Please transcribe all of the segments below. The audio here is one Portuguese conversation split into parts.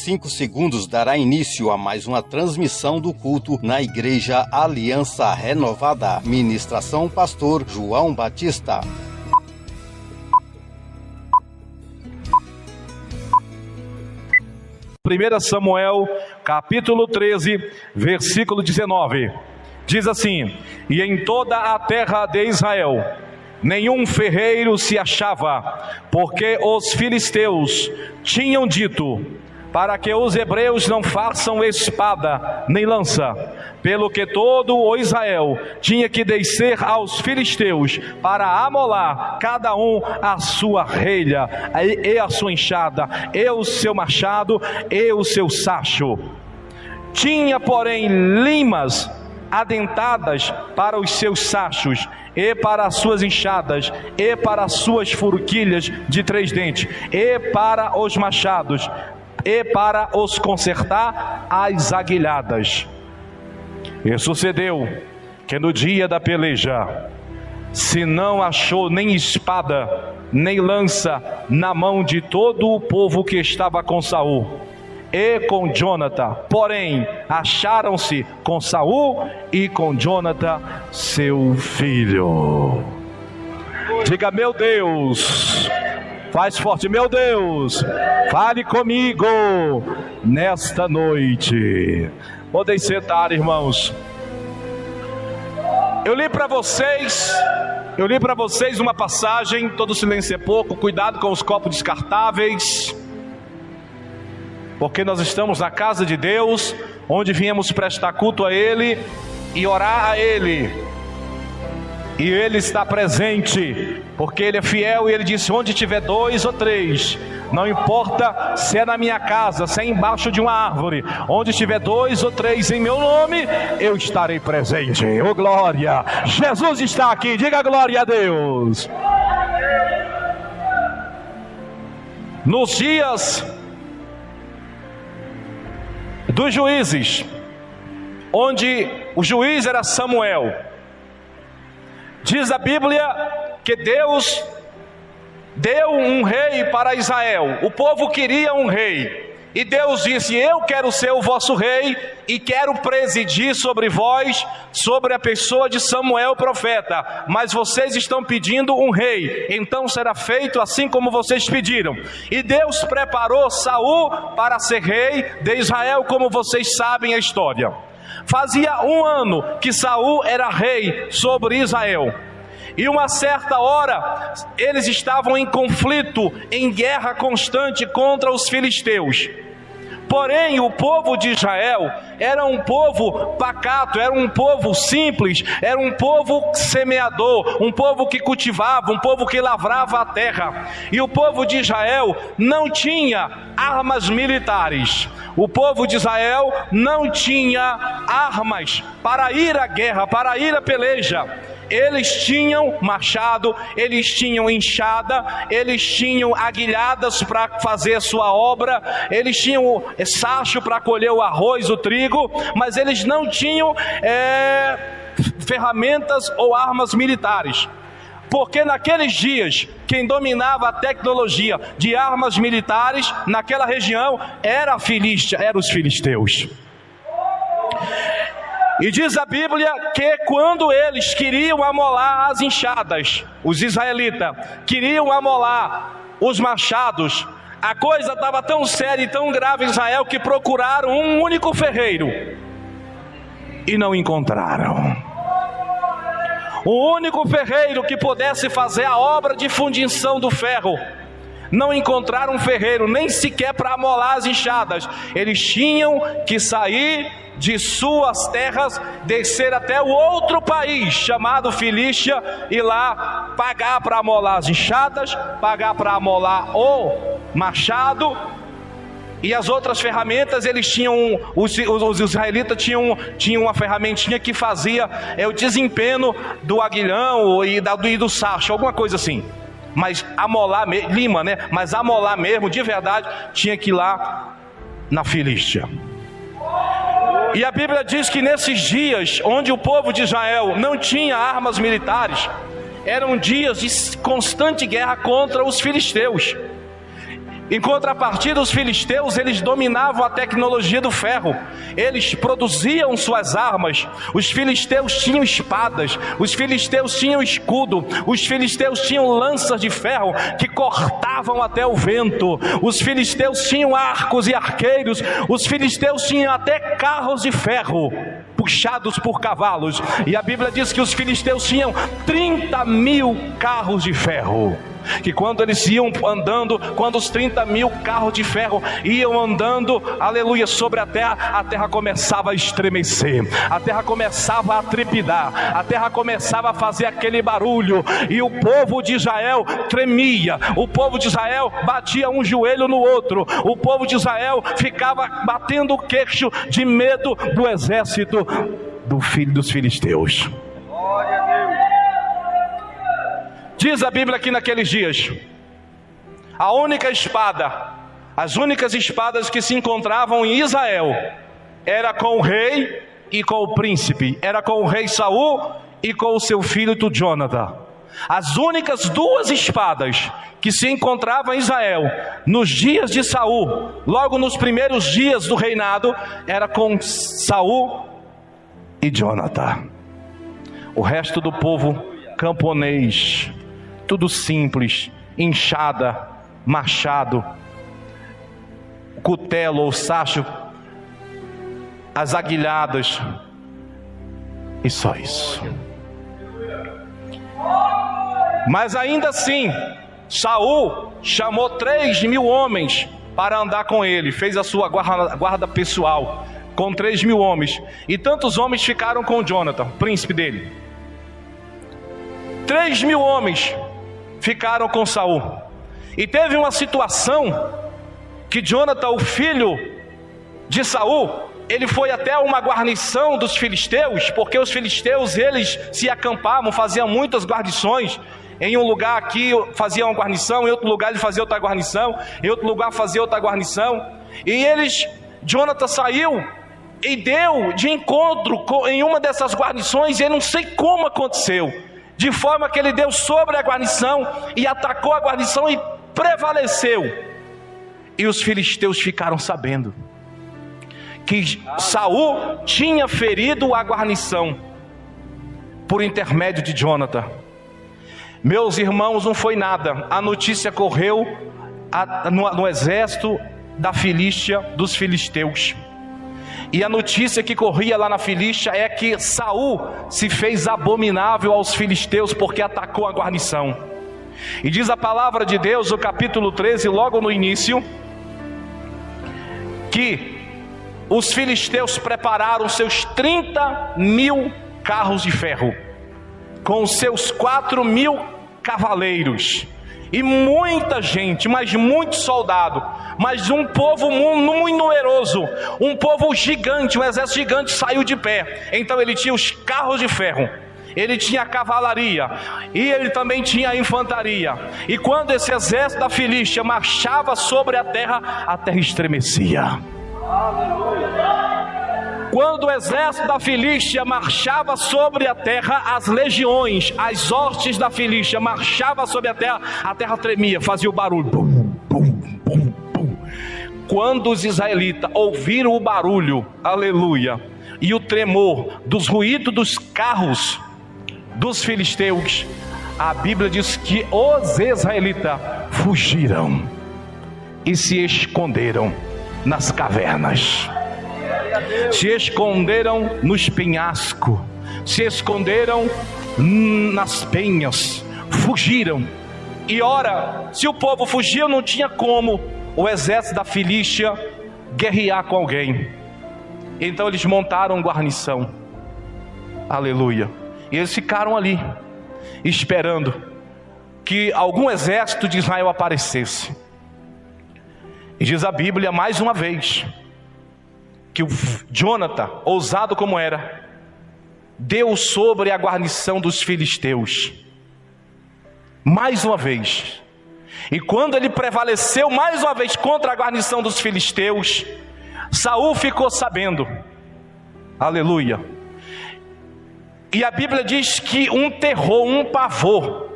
5 segundos dará início a mais uma transmissão do culto na Igreja Aliança Renovada. Ministração Pastor João Batista. Primeira Samuel, capítulo 13, versículo 19. Diz assim: e em toda a terra de Israel nenhum ferreiro se achava, porque os filisteus tinham dito, para que os hebreus não façam espada nem lança, pelo que todo o Israel tinha que descer aos filisteus para amolar cada um a sua relha e a sua enxada e o seu machado e o seu sacho. Tinha porém limas adentadas para os seus sachos, e para as suas enxadas, e para as suas forquilhas de 3 dentes, e para os machados, e para os consertar as aguilhadas. E sucedeu que no dia da peleja, se não achou nem espada, nem lança na mão de todo o povo que estava com Saul e com Jonatã, porém acharam-se com Saul e com Jonatã seu filho. Diga: meu Deus. Faz forte: meu Deus, fale comigo nesta noite. Podem sentar, irmãos. Eu li para vocês uma passagem. Todo silêncio é pouco, cuidado com os copos descartáveis, porque nós estamos na casa de Deus, onde viemos prestar culto a Ele e orar a Ele, e Ele está presente, porque Ele é fiel, e Ele disse: onde tiver 2 ou 3, não importa se é na minha casa, se é embaixo de uma árvore, onde tiver 2 ou 3 em meu nome, eu estarei presente. Oh glória, Jesus está aqui, diga glória a Deus. Nos dias dos juízes, onde o juiz era Samuel, diz a Bíblia que Deus deu um rei para Israel. O povo queria um rei, e Deus disse: eu quero ser o vosso rei, e quero presidir sobre vós, sobre a pessoa de Samuel profeta, mas vocês estão pedindo um rei, então será feito assim como vocês pediram. E Deus preparou Saul para ser rei de Israel, como vocês sabem a história. Fazia 1 ano que Saul era rei sobre Israel, e uma certa hora eles estavam em conflito, em guerra constante contra os filisteus. Porém, o povo de Israel era um povo pacato, era um povo simples, era um povo semeador, um povo que cultivava, um povo que lavrava a terra. E o povo de Israel não tinha armas militares. O povo de Israel não tinha armas para ir à guerra, para ir à peleja. Eles tinham machado, eles tinham enxada, eles tinham aguilhadas para fazer a sua obra, eles tinham sacho para colher o arroz, o trigo, mas eles não tinham ferramentas ou armas militares. Porque naqueles dias, quem dominava a tecnologia de armas militares naquela região era a Filístia, eram os filisteus. E diz a Bíblia que quando eles queriam amolar as enxadas, os israelitas queriam amolar os machados, a coisa estava tão séria e tão grave em Israel que procuraram um único ferreiro e não encontraram. O único ferreiro que pudesse fazer a obra de fundição do ferro. Não encontraram um ferreiro, nem sequer para amolar as enxadas. Eles tinham que sair de suas terras, descer até o outro país chamado Filístia, e lá pagar para amolar as enxadas, pagar para amolar o machado e as outras ferramentas. Eles tinham, os israelitas tinham uma ferramentinha que fazia o desempenho do aguilhão e do sacho, alguma coisa assim. Mas amolar, lima, né? Mas amolar mesmo, de verdade, tinha que ir lá na Filístia. E a Bíblia diz que nesses dias, onde o povo de Israel não tinha armas militares, eram dias de constante guerra contra os filisteus. Em contrapartida, os filisteus, eles dominavam a tecnologia do ferro. Eles produziam suas armas. Os filisteus tinham espadas. Os filisteus tinham escudo. Os filisteus tinham lanças de ferro que cortavam até o vento. Os filisteus tinham arcos e arqueiros. Os filisteus tinham até carros de ferro puxados por cavalos. E a Bíblia diz que os filisteus tinham 30.000 carros de ferro. Que quando eles iam andando, quando os 30.000 carros de ferro iam andando, aleluia, sobre a terra começava a estremecer, a terra começava a trepidar, a terra começava a fazer aquele barulho, e o povo de Israel tremia, o povo de Israel batia um joelho no outro, o povo de Israel ficava batendo o queixo de medo do exército dos filisteus. Glória a Deus. Diz a Bíblia que naqueles dias, as únicas espadas que se encontravam em Israel, era com o rei e com o príncipe, era com o rei Saul e com o seu filho Jonathan. As únicas duas espadas que se encontravam em Israel, nos dias de Saul, logo nos primeiros dias do reinado, era com Saul e Jonathan. O resto do povo camponês, tudo simples, enxada, machado, cutelo ou sacho, as aguilhadas, e só isso. Mas ainda assim, Saul chamou 3.000 homens para andar com ele, fez a sua guarda pessoal com 3.000 homens, e tantos homens ficaram com Jonathan, príncipe dele. 3.000 homens ficaram com Saul. E teve uma situação que Jonathan, o filho de Saul, ele foi até uma guarnição dos filisteus, porque os filisteus, eles se acampavam, faziam muitas guarnições. Em um lugar aqui fazia uma guarnição, em outro lugar ele fazia outra guarnição, em outro lugar fazia outra guarnição. E Jonathan saiu e deu de encontro em uma dessas guarnições, e eu não sei como aconteceu, de forma que ele deu sobre a guarnição e atacou a guarnição e prevaleceu. E os filisteus ficaram sabendo que Saul tinha ferido a guarnição por intermédio de Jonathan. Meus irmãos, não foi nada. A notícia correu no exército da Filístia, dos filisteus. E a notícia que corria lá na Filístia é que Saul se fez abominável aos filisteus porque atacou a guarnição. E diz a palavra de Deus, no capítulo 13, logo no início, que os filisteus prepararam seus 30.000 carros de ferro, com seus 4.000 cavaleiros, e muita gente, mas muito soldado, mas um povo muito numeroso, um povo gigante, um exército gigante saiu de pé. Então ele tinha os carros de ferro, ele tinha a cavalaria, e ele também tinha a infantaria. E quando esse exército da Filístia marchava sobre a terra estremecia. Quando o exército da Filístia marchava sobre a terra, as legiões, as hostes da Filístia marchavam sobre a terra tremia, fazia o barulho. Bum, bum, bum, bum. Quando os israelitas ouviram o barulho, aleluia, e o tremor dos ruídos dos carros dos filisteus, a Bíblia diz que os israelitas fugiram e se esconderam nas cavernas, se esconderam nos penhascos, se esconderam nas penhas, fugiram. E ora, se o povo fugiu, não tinha como o exército da Filístia guerrear com alguém. Então eles montaram guarnição, aleluia, e eles ficaram ali esperando que algum exército de Israel aparecesse. E diz a Bíblia mais uma vez que o Jonathan, ousado como era, deu sobre a guarnição dos filisteus mais uma vez. E quando ele prevaleceu mais uma vez contra a guarnição dos filisteus, Saul ficou sabendo, aleluia. E a Bíblia diz que um terror, um pavor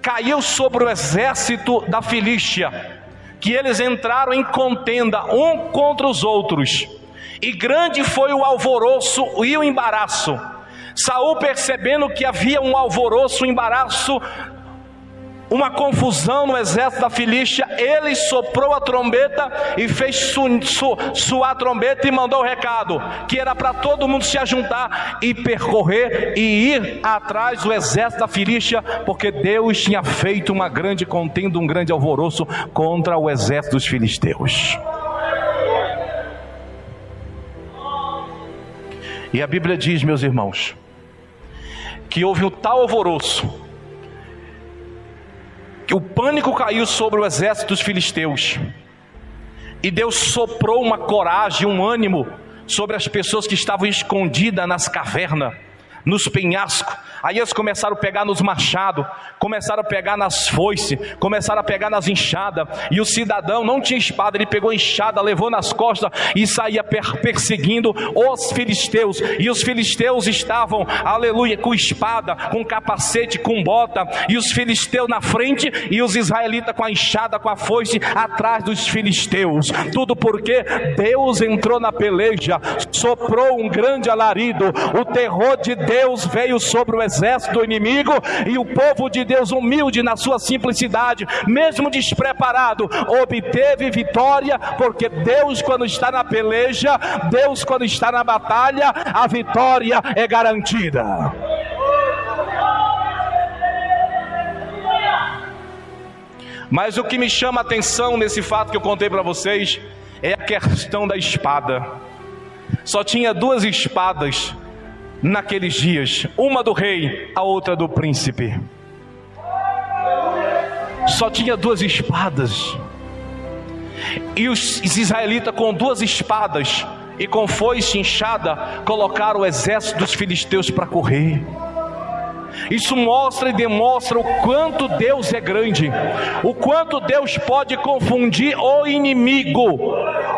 caiu sobre o exército da Filístia. que eles entraram em contenda um contra os outros, e grande foi o alvoroço e o embaraço. Saul, percebendo que havia um alvoroço, um embaraço, uma confusão no exército da Filístia, ele soprou a trombeta e fez soar a trombeta e mandou o recado, que era para todo mundo se ajuntar e percorrer e ir atrás do exército da Filístia, porque Deus tinha feito uma grande contenda, um grande alvoroço contra o exército dos filisteus. E a Bíblia diz, meus irmãos, que houve um tal alvoroço, que o pânico caiu sobre o exército dos filisteus, e Deus soprou uma coragem, um ânimo sobre as pessoas que estavam escondidas nas cavernas, nos penhascos. Aí eles começaram a pegar nos machados, começaram a pegar nas foices, começaram a pegar nas enxadas, e o cidadão não tinha espada, ele pegou a enxada, levou nas costas e saía perseguindo os filisteus, e os filisteus estavam, aleluia, com espada, com capacete, com bota, e os filisteus na frente, e os israelitas com a enxada, com a foice, atrás dos filisteus. Tudo porque Deus entrou na peleja, soprou um grande alarido, o terror de Deus veio sobre o exército do inimigo, e o povo de Deus, humilde na sua simplicidade, mesmo despreparado, obteve vitória, porque Deus, quando está na peleja, Deus, quando está na batalha, a vitória é garantida. Mas o que me chama a atenção nesse fato que eu contei para vocês é a questão da espada. Só tinha 2 espadas naqueles dias, uma do rei, a outra do príncipe. Só tinha 2 espadas, e os israelitas com 2 espadas e com foice enxada colocaram o exército dos filisteus para correr. Isso mostra e demonstra o quanto Deus é grande, o quanto Deus pode confundir o inimigo,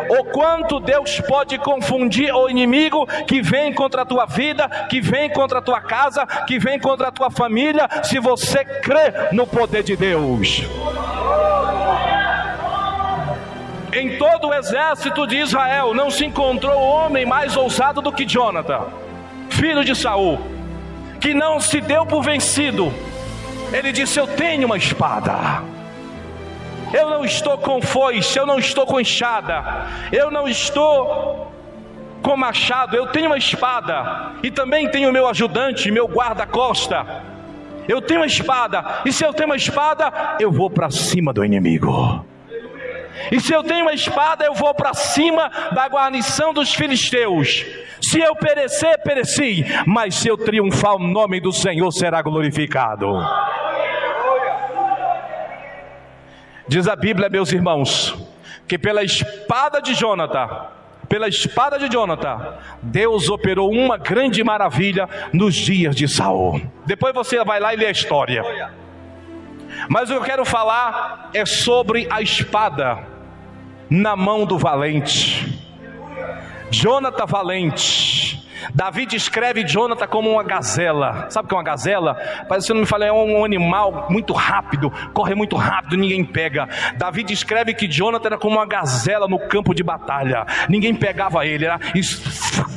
o quanto Deus pode confundir o inimigo que vem contra a tua vida, que vem contra a tua casa, que vem contra a tua família, se você crê no poder de Deus. Em todo o exército de Israel não se encontrou homem mais ousado do que Jonathan, filho de Saul, que não se deu por vencido. Ele disse: eu tenho uma espada, eu não estou com foice, eu não estou com enxada, eu não estou com machado, eu tenho uma espada, e também tenho meu ajudante, meu guarda-costa. Eu tenho uma espada, e se eu tenho uma espada, eu vou para cima do inimigo. E se eu tenho uma espada, eu vou para cima da guarnição dos filisteus. Se eu perecer, pereci, mas se eu triunfar, o nome do Senhor será glorificado. Diz a Bíblia, meus irmãos, que pela espada de Jonathan, Deus operou uma grande maravilha nos dias de Saul. Depois você vai lá e lê a história. Mas o que eu quero falar é sobre a espada na mão do valente. Jonathan valente. Davi descreve Jonathan como uma gazela. Sabe o que é uma gazela? Parece que não me fala, é um animal muito rápido, corre muito rápido, ninguém pega. Davi descreve que Jonathan era como uma gazela no campo de batalha. Ninguém pegava ele, era isso.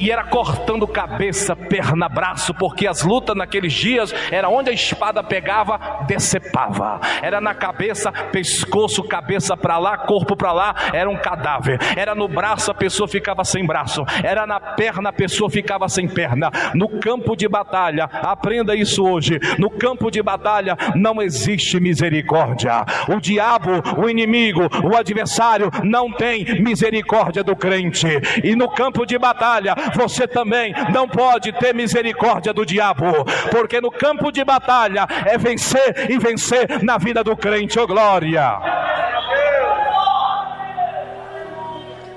E era cortando cabeça, perna, braço, porque as lutas naqueles dias era onde a espada pegava, decepava. Era na cabeça, pescoço, cabeça para lá, corpo para lá, era um cadáver. Era no braço, a pessoa ficava sem braço. Era na perna, a pessoa ficava sem perna. No campo de batalha, aprenda isso hoje, no campo de batalha não existe misericórdia. O diabo, o inimigo, o adversário não tem misericórdia do crente. E no campo de batalha você também não pode ter misericórdia do diabo, porque no campo de batalha é vencer e vencer na vida do crente. Oh glória!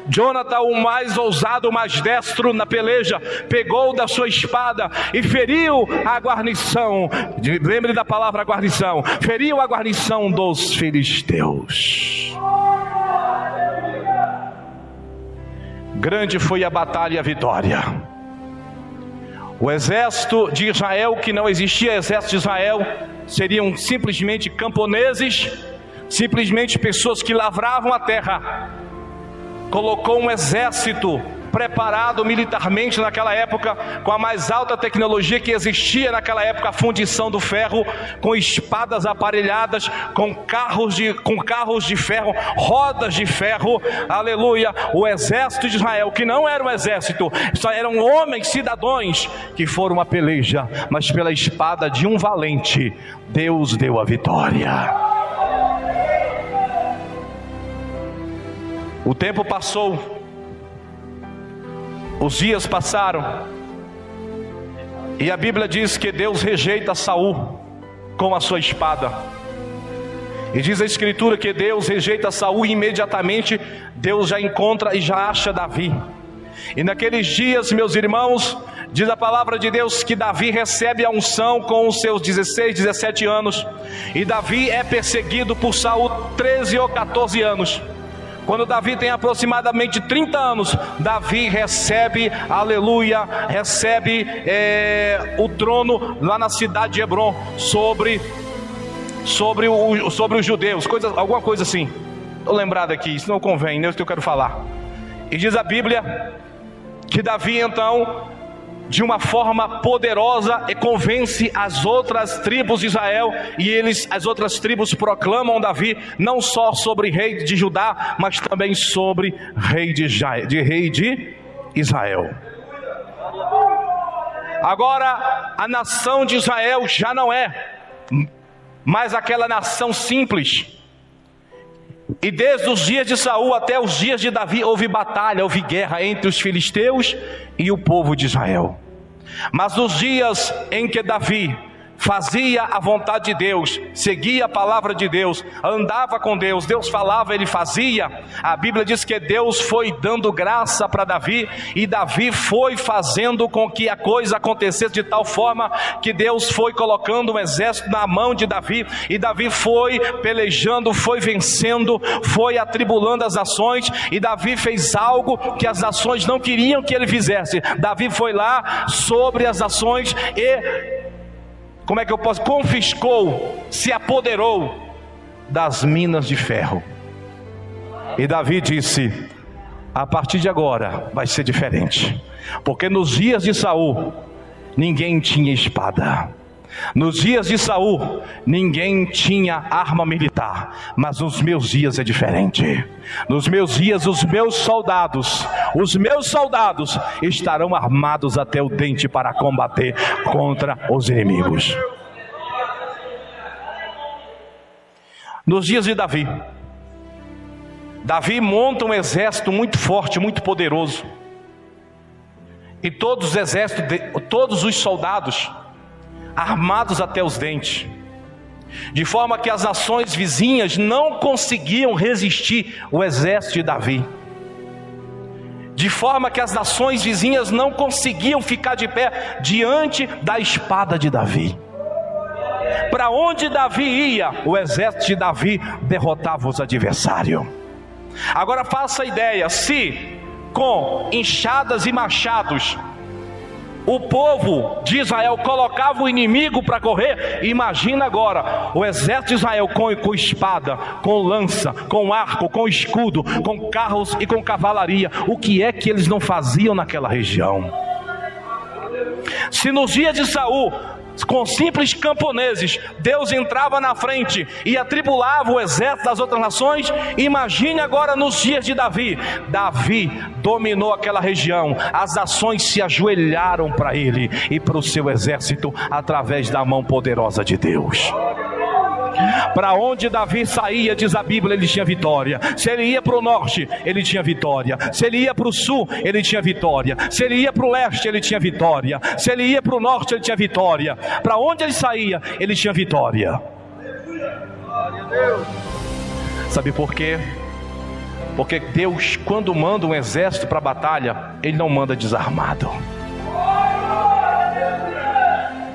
Jonathan, o mais ousado, o mais destro na peleja, pegou da sua espada e feriu a guarnição. Lembre da palavra guarnição. Feriu a guarnição dos filisteus. Grande foi a batalha e a vitória. O exército de Israel, que não existia exército de Israel, seriam simplesmente camponeses, simplesmente pessoas que lavravam a terra, colocou um exército preparado militarmente naquela época, com a mais alta tecnologia que existia naquela época, a fundição do ferro, com espadas aparelhadas, com carros de ferro, rodas de ferro, aleluia. O exército de Israel, que não era um exército, só eram homens, cidadãos, que foram à peleja, mas pela espada de um valente, Deus deu a vitória. O tempo passou, os dias passaram, e a Bíblia diz que Deus rejeita Saul com a sua espada. E diz a Escritura que Deus rejeita Saul e imediatamente Deus já encontra e já acha Davi. E naqueles dias, meus irmãos, diz a palavra de Deus que Davi recebe a unção com os seus 16, 17 anos. E Davi é perseguido por Saul 13 ou 14 anos. Quando Davi tem aproximadamente 30 anos, Davi recebe, aleluia, recebe o trono lá na cidade de Hebron, sobre os judeus, alguma coisa assim. Estou lembrado aqui, isso não convém, não é isso que eu quero falar. E diz a Bíblia que Davi então, de uma forma poderosa, convence as outras tribos de Israel, e as outras tribos proclamam Davi não só sobre rei de Judá, mas também sobre rei de Israel. Agora a nação de Israel já não é mais aquela nação simples. E desde os dias de Saul até os dias de Davi houve batalha, houve guerra entre os filisteus e o povo de Israel. Mas nos dias em que Davi fazia a vontade de Deus, seguia a palavra de Deus, andava com Deus, Deus falava, ele fazia. A Bíblia diz que Deus foi dando graça para Davi, e Davi foi fazendo com que a coisa acontecesse de tal forma que Deus foi colocando um exército na mão de Davi, e Davi foi pelejando, foi vencendo, foi atribulando as nações, e Davi fez algo que as nações não queriam que ele fizesse. Davi foi lá sobre as nações e confiscou, se apoderou das minas de ferro. E Davi disse: a partir de agora vai ser diferente, porque nos dias de Saul ninguém tinha espada, nos dias de Saul ninguém tinha arma militar, mas nos meus dias é diferente. Nos meus dias os meus soldados estarão armados até o dente para combater contra os inimigos. Nos dias de Davi monta um exército muito forte, muito poderoso, e todos os soldados armados até os dentes, de forma que as nações vizinhas não conseguiam resistir o exército de Davi, de forma que as nações vizinhas não conseguiam ficar de pé diante da espada de Davi. Para onde Davi ia, o exército de Davi derrotava os adversários. Agora faça ideia, se com enxadas e machados o povo de Israel colocava o inimigo para correr, imagina agora o exército de Israel com espada, com lança, com arco, com escudo, com carros e com cavalaria. O que é que eles não faziam naquela região? Se nos dias de Saul, com simples camponeses, Deus entrava na frente e atribulava o exército das outras nações, imagine agora nos dias de Davi. Davi dominou aquela região, as nações se ajoelharam para ele e para o seu exército, através da mão poderosa de Deus. Para onde Davi saía, diz a Bíblia, ele tinha vitória. Se ele ia para o norte, ele tinha vitória. Se ele ia para o sul, ele tinha vitória. Se ele ia para o leste, ele tinha vitória. Se ele ia para o norte, ele tinha vitória. Para onde ele saía, ele tinha vitória. Sabe por quê? Porque Deus, quando manda um exército para a batalha, Ele não manda desarmado.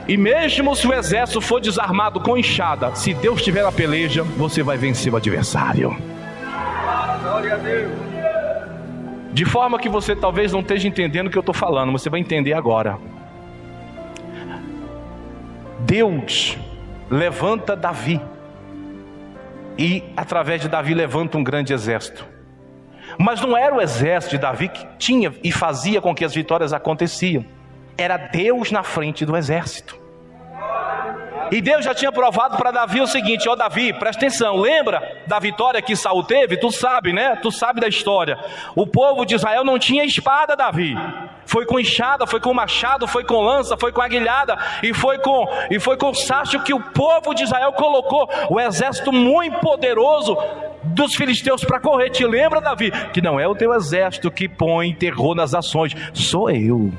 E mesmo se o exército for desarmado com enxada, se Deus estiver na peleja, você vai vencer o adversário. De forma que você talvez não esteja entendendo o que eu estou falando, você vai entender agora. Deus levanta Davi e através de Davi levanta um grande exército. Mas não era o exército de Davi que tinha e fazia com que as vitórias aconteciam. Era Deus na frente do exército. E Deus já tinha provado para Davi o seguinte: ó Davi, presta atenção, lembra da vitória que Saul teve? Tu sabe, né? Tu sabe da história. O povo de Israel não tinha espada, Davi. Foi com enxada, foi com machado, foi com lança, foi com aguilhada e foi com sacho que o povo de Israel colocou o exército muito poderoso dos filisteus para correr. Te lembra, Davi, que não é o teu exército que põe terror nas ações, sou eu.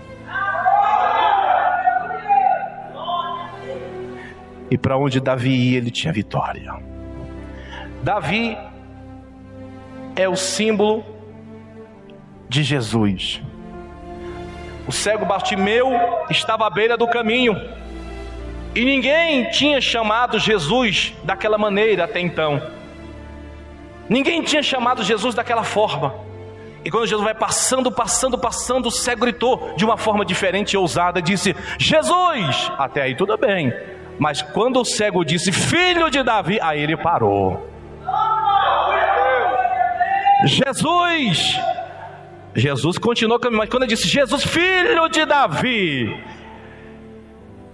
E para onde Davi ia, ele tinha vitória. Davi é o símbolo de Jesus. O cego Bartimeu estava à beira do caminho, e ninguém tinha chamado Jesus daquela maneira até então. Ninguém tinha chamado Jesus daquela forma. E quando Jesus vai passando, o cego gritou de uma forma diferente e ousada, disse: Jesus! Até aí tudo bem. Mas quando o cego disse: Filho de Davi, aí ele parou. Jesus continuou caminhando, mas quando ele disse: Jesus, filho de Davi,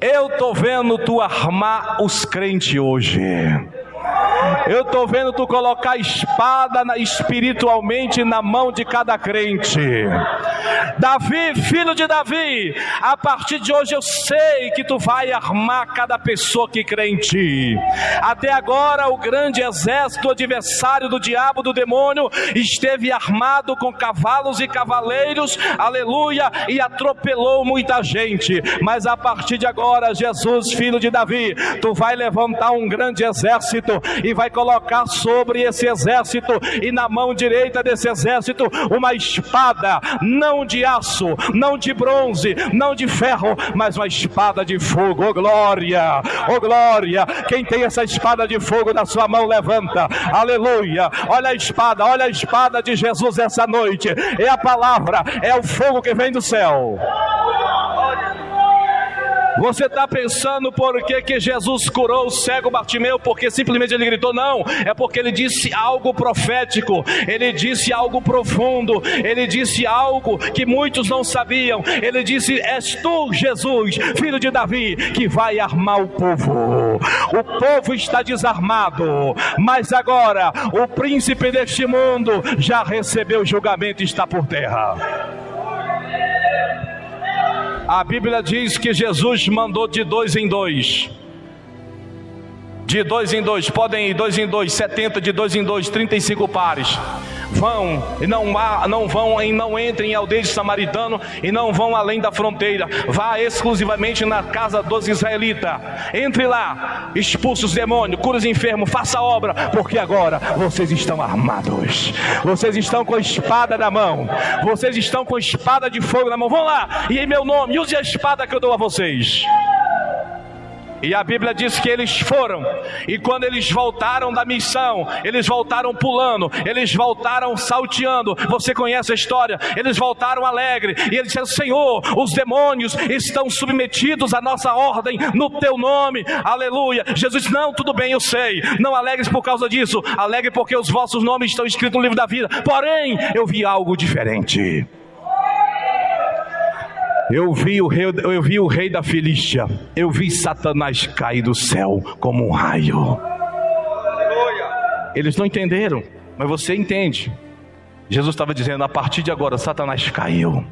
eu estou vendo tu armar os crentes hoje. Eu estou vendo tu colocar a espada espiritualmente na mão de cada crente. Davi, filho de Davi, a partir de hoje eu sei que tu vai armar cada pessoa que crê em ti. Até agora o grande exército adversário do diabo, do demônio, esteve armado com cavalos e cavaleiros, aleluia, e atropelou muita gente. Mas a partir de agora, Jesus, filho de Davi, tu vai levantar um grande exército e vai colocar sobre esse exército e na mão direita desse exército uma espada, não de aço, não de bronze, não de ferro, mas uma espada de fogo. Oh glória, oh glória. Quem tem essa espada de fogo na sua mão, levanta, aleluia. Olha a espada de Jesus essa noite. É a palavra, é o fogo que vem do céu. Você está pensando por que Jesus curou o cego Bartimeu? Porque simplesmente ele gritou? Não, é porque ele disse algo profético, ele disse algo profundo, ele disse algo que muitos não sabiam. Ele disse: és tu, Jesus, filho de Davi, que vai armar o povo. O povo está desarmado, mas agora o príncipe deste mundo já recebeu o julgamento e está por terra. A Bíblia diz que Jesus mandou de 2 em 2. De 2 em 2, podem ir 2 em 2, 70, de 2 em 2, 35 pares. Vão e não entrem em aldeia de samaritano e não vão além da fronteira. Vá exclusivamente na casa dos israelitas. Entre lá, expulse os demônios, cure os enfermos, faça a obra, porque agora vocês estão armados. Vocês estão com a espada na mão. Vocês estão com a espada de fogo na mão. Vão lá e em meu nome use a espada que eu dou a vocês. E a Bíblia diz que eles foram, e quando eles voltaram da missão, eles voltaram pulando, eles voltaram salteando. Você conhece a história? Eles voltaram alegre, e eles disseram: Senhor, os demônios estão submetidos à nossa ordem no teu nome, aleluia. Jesus disse: não, tudo bem, eu sei, não alegres por causa disso, alegre porque os vossos nomes estão escritos no livro da vida. Porém, eu vi algo diferente. Eu vi o rei da Filístia, eu vi Satanás cair do céu como um raio. Eles não entenderam, mas você entende. Jesus estava dizendo: a partir de agora Satanás caiu.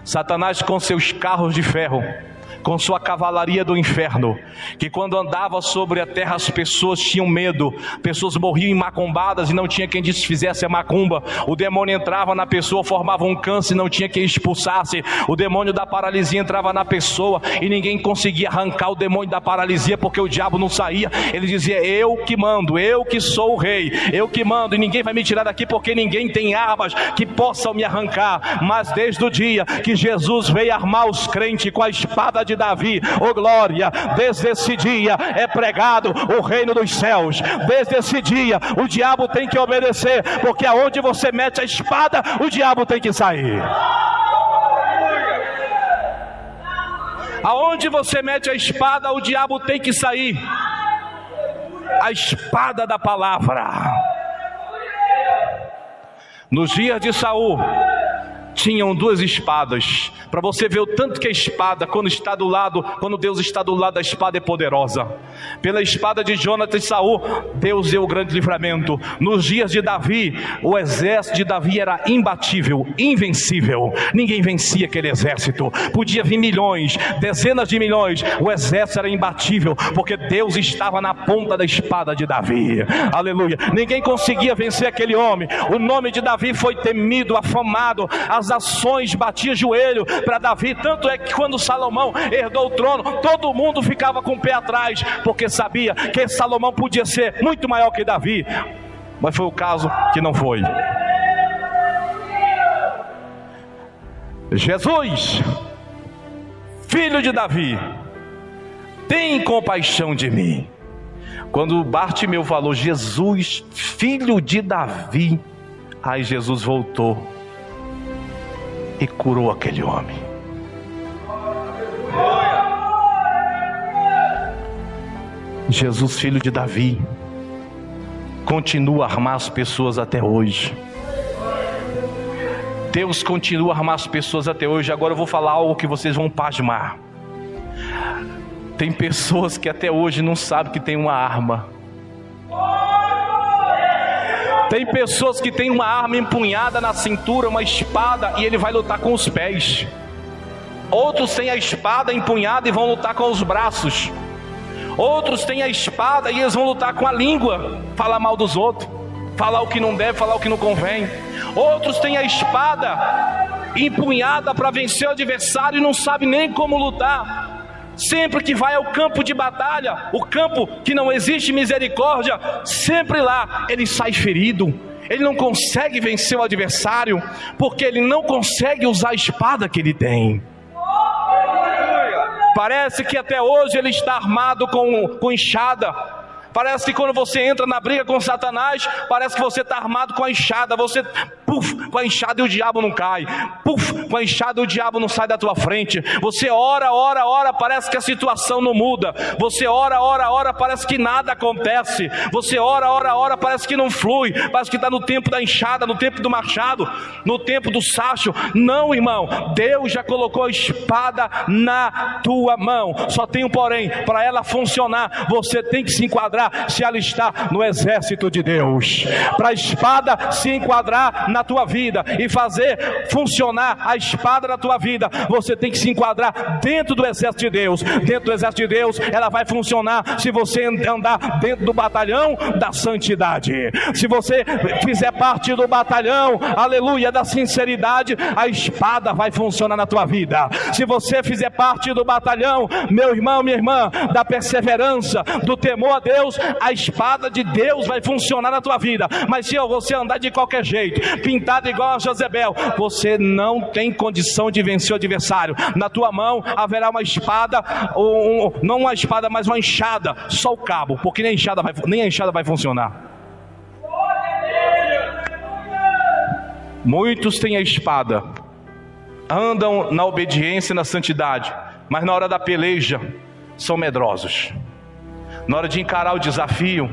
Satanás com seus carros de ferro, com sua cavalaria do inferno, que quando andava sobre a terra as pessoas tinham medo, pessoas morriam macumbadas e não tinha quem desfizesse a macumba. O demônio entrava na pessoa, formava um câncer e não tinha quem expulsasse. O demônio da paralisia entrava na pessoa e ninguém conseguia arrancar o demônio da paralisia, porque o diabo não saía. Ele dizia: eu que mando, eu que sou o rei, eu que mando, e ninguém vai me tirar daqui, porque ninguém tem armas que possam me arrancar. Mas desde o dia que Jesus veio armar os crentes com a espada de Davi, oh glória, desde esse dia é pregado o reino dos céus. Desde esse dia o diabo tem que obedecer, porque aonde você mete a espada, o diabo tem que sair. Aonde você mete a espada, o diabo tem que sair. a espada da palavra. Nos dias de Saul, tinham duas espadas, para você ver o tanto que a espada, quando Deus está do lado, a espada é poderosa. Pela espada de Jonathan e Saul, Deus deu o grande livramento. Nos dias de Davi, o exército de Davi era imbatível, invencível. Ninguém vencia aquele exército. Podia vir milhões, dezenas de milhões, o exército era imbatível, porque Deus estava na ponta da espada de Davi. Aleluia. Ninguém conseguia vencer aquele homem. O nome de Davi foi temido, afamado. As ações batiam joelho para Davi, tanto é que quando Salomão herdou o trono, todo mundo ficava com o pé atrás, porque sabia que Salomão podia ser muito maior que Davi, mas foi o caso que não foi. Jesus, filho de Davi, tem compaixão de mim. Quando Bartimeu falou, Jesus, filho de Davi, aí Jesus voltou e curou aquele homem. Jesus, filho de Davi, continua a armar as pessoas até hoje. Deus continua a armar as pessoas até hoje. Agora eu vou falar algo que vocês vão pasmar. Tem pessoas que até hoje não sabem que tem uma arma. Tem pessoas que têm uma arma empunhada na cintura, uma espada, e ele vai lutar com os pés. Outros têm a espada empunhada e vão lutar com os braços. Outros têm a espada e eles vão lutar com a língua, falar mal dos outros, falar o que não deve, falar o que não convém. Outros têm a espada empunhada para vencer o adversário e não sabe nem como lutar. Sempre que vai ao campo de batalha, o campo que não existe misericórdia, sempre lá ele sai ferido. Ele não consegue vencer o adversário, porque ele não consegue usar a espada que ele tem. Parece que até hoje ele está armado com enxada. Parece que quando você entra na briga com Satanás, parece que você está armado com a enxada. Você, com a enxada e o diabo não cai. Com a enxada e o diabo não sai da tua frente. Você ora, parece que a situação não muda. Você ora, parece que nada acontece. Você ora, parece que não flui. Parece que está no tempo da enxada, no tempo do machado, no tempo do sacho. Não, irmão, Deus já colocou a espada na tua mão. Só tem um porém, para ela funcionar, você tem que se enquadrar, se alistar no exército de Deus. Para a espada se enquadrar na tua vida e fazer funcionar a espada na tua vida, você tem que se enquadrar dentro do exército de Deus. Dentro do exército de Deus, ela vai funcionar se você andar dentro do batalhão da santidade. Se você fizer parte do batalhão, aleluia, da sinceridade, a espada vai funcionar na tua vida. Se você fizer parte do batalhão, meu irmão, minha irmã, da perseverança, do temor a Deus, a espada de Deus vai funcionar na tua vida. Mas se você andar de qualquer jeito, pintado igual a Jezebel, você não tem condição de vencer o adversário. Na tua mão haverá uma espada, não uma espada, mas uma enxada, só o cabo, porque nem a enxada vai funcionar. Muitos têm a espada, andam na obediência e na santidade, mas na hora da peleja são medrosos. Na hora de encarar o desafio,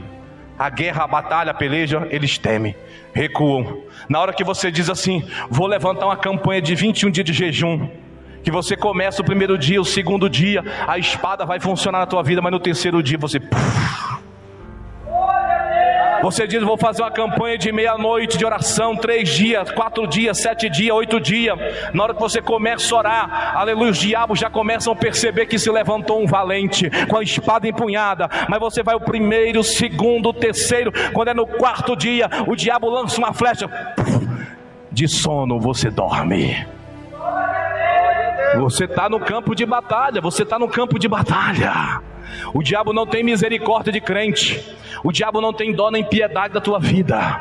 a guerra, a batalha, a peleja, eles temem, recuam. Na hora que você diz assim, vou levantar uma campanha de 21 dias de jejum, que você começa o primeiro dia, o segundo dia, a espada vai funcionar na tua vida, mas no terceiro dia você diz, vou fazer uma campanha de meia-noite de oração, 3 dias, 4 dias, 7 dias, 8 dias. Na hora que você começa a orar, aleluia, os diabos já começam a perceber que se levantou um valente, com a espada empunhada. Mas você vai o primeiro, o segundo, o terceiro, quando é no 4º dia, o diabo lança uma flecha, de sono você dorme. Você está no campo de batalha, O diabo não tem misericórdia de crente. O diabo não tem dó nem piedade da tua vida.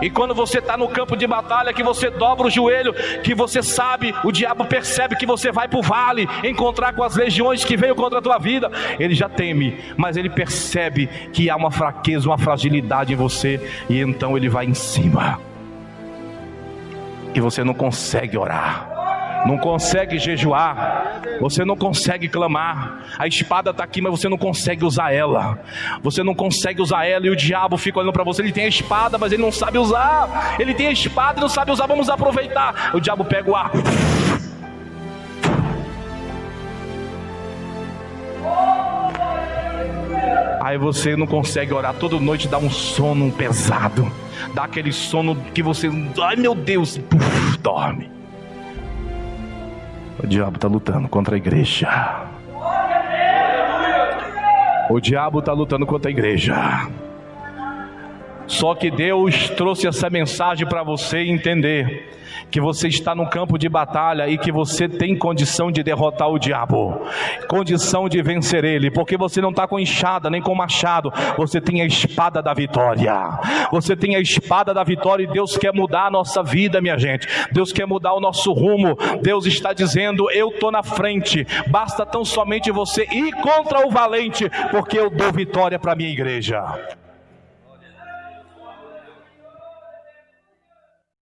E quando você está no campo de batalha, que você dobra o joelho, que você sabe, o diabo percebe que você vai para o vale, encontrar com as legiões que veio contra a tua vida, ele já teme, mas ele percebe que há uma fraqueza, uma fragilidade em você, e então ele vai em cima, e você não consegue orar, não consegue jejuar, você não consegue clamar, a espada está aqui, mas você não consegue usar ela, e o diabo fica olhando para você, ele tem a espada, mas ele não sabe usar, ele tem a espada e não sabe usar, vamos aproveitar, o diabo pega o arco, aí você não consegue orar, toda noite dá um sono pesado, dá aquele sono que você, ai meu Deus, dorme. O diabo está lutando contra a igreja. O diabo está lutando contra a igreja. Só que Deus trouxe essa mensagem para você entender que você está no campo de batalha e que você tem condição de derrotar o diabo, condição de vencer ele, porque você não está com enxada nem com machado, você tem a espada da vitória, você tem a espada da vitória, e Deus quer mudar a nossa vida, minha gente, Deus quer mudar o nosso rumo, Deus está dizendo, eu estou na frente, basta tão somente você ir contra o valente, porque eu dou vitória para a minha igreja.